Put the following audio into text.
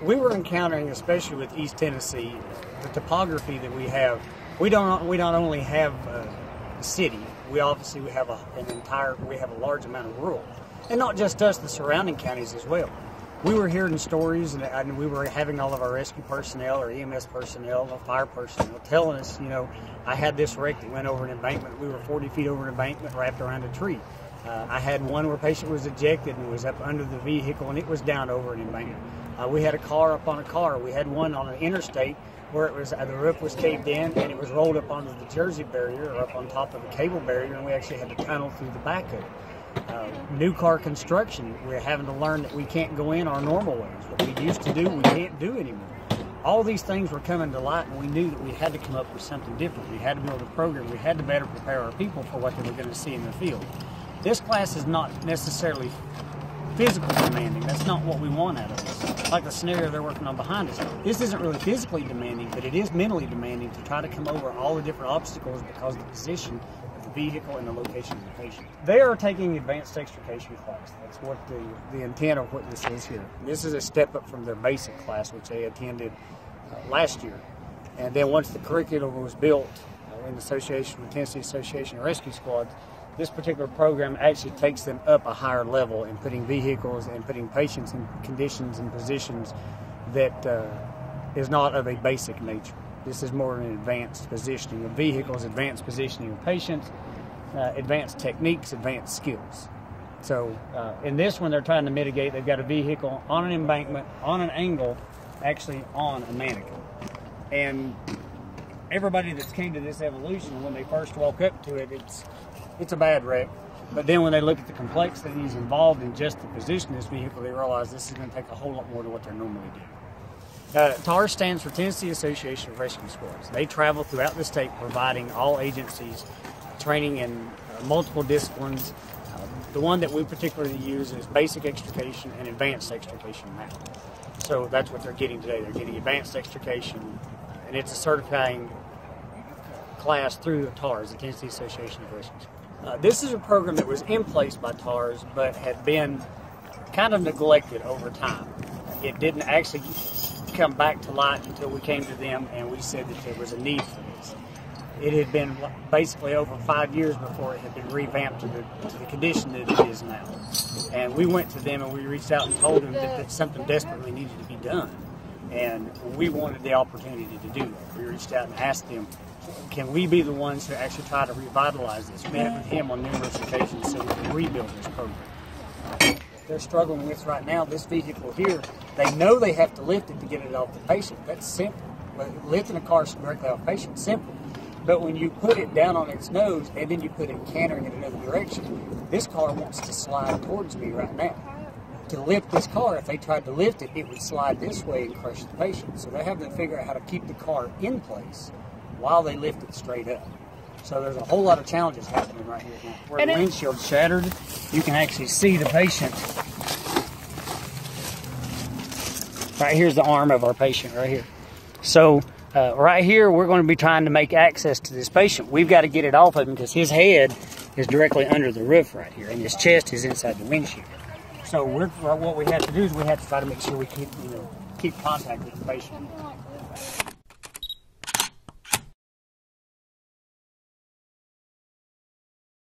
we were encountering, especially with East Tennessee, the topography that we have. We not only have the city. We obviously have a large amount of rural, and not just us, the surrounding counties as well. We were hearing stories, and we were having all of our rescue personnel, or EMS personnel, or fire personnel, telling us, you know, I had this wreck that went over an embankment. We were 40 feet over an embankment, wrapped around a tree. I had one where a patient was ejected and was up under the vehicle, and it was down over an embankment. We had a car up on a car. We had one on an interstate where it was the roof was caved in and it was rolled up onto the Jersey barrier, or up on top of the cable barrier, and we actually had to tunnel through the back of it. New car construction, we're having to learn that we can't go in our normal ways. What we used to do, we can't do anymore. All these things were coming to light, and we knew that we had to come up with something different. We had to build a program. We had to better prepare our people for what they were going to see in the field. This class is not necessarily physically demanding. That's not what we want out of this. Like the scenario they're working on behind us. This isn't really physically demanding, but it is mentally demanding to try to come over all the different obstacles because of the position of the vehicle and the location of the patient. They are taking advanced extrication class. That's what the intent of what this is here. This is a step up from their basic class, which they attended last year. And then once the curriculum was built in association with Tennessee Association of Rescue Squads, this particular program actually takes them up a higher level in putting vehicles and putting patients in conditions and positions that is not of a basic nature. This is more an advanced positioning of vehicles, advanced positioning of patients, advanced techniques, advanced skills. So in this one, they're trying to mitigate. They've got a vehicle on an embankment, on an angle, actually on a mannequin. And everybody that's came to this evolution, when they first walk up to it, it's a bad wreck. But then when they look at the complexities involved in just the position of this vehicle, they realize this is going to take a whole lot more than what they're normally doing. TARS stands for Tennessee Association of Rescue Squads. They travel throughout the state providing all agencies training in multiple disciplines. The one that we particularly use is basic extrication and advanced extrication now. So that's what they're getting today. They're getting advanced extrication, and it's a certifying class through the TARS, the Tennessee Association of Rescue Squads. This is a program that was in place by TARS, but had been kind of neglected over time. It didn't actually come back to light until we came to them and we said that there was a need for this. It had been basically over 5 years before it had been revamped to the condition that it is now. And we went to them and we reached out and told them that something desperately needed to be done. And we wanted the opportunity to do that. We reached out and asked them, can we be the ones to actually try to revitalize this? Met with him on numerous occasions so we can rebuild this program. They're struggling with right now, this vehicle here, they know they have to lift it to get it off the patient. That's simple. Lifting a car directly off the patient is simple. But when you put it down on its nose and then you put it cantering in another direction, this car wants to slide towards me right now. To lift this car, if they tried to lift it, it would slide this way and crush the patient. So they're having to figure out how to keep the car in place while they lift it straight up. So there's a whole lot of challenges happening right here now. Where the windshield's shattered, you can actually see the patient. Right here's the arm of our patient right here. So right here, we're going to be trying to make access to this patient. We've got to get it off of him because his head is directly under the roof right here, and his chest is inside the windshield. So what we have to do is we have to try to make sure we keep contact with the patient.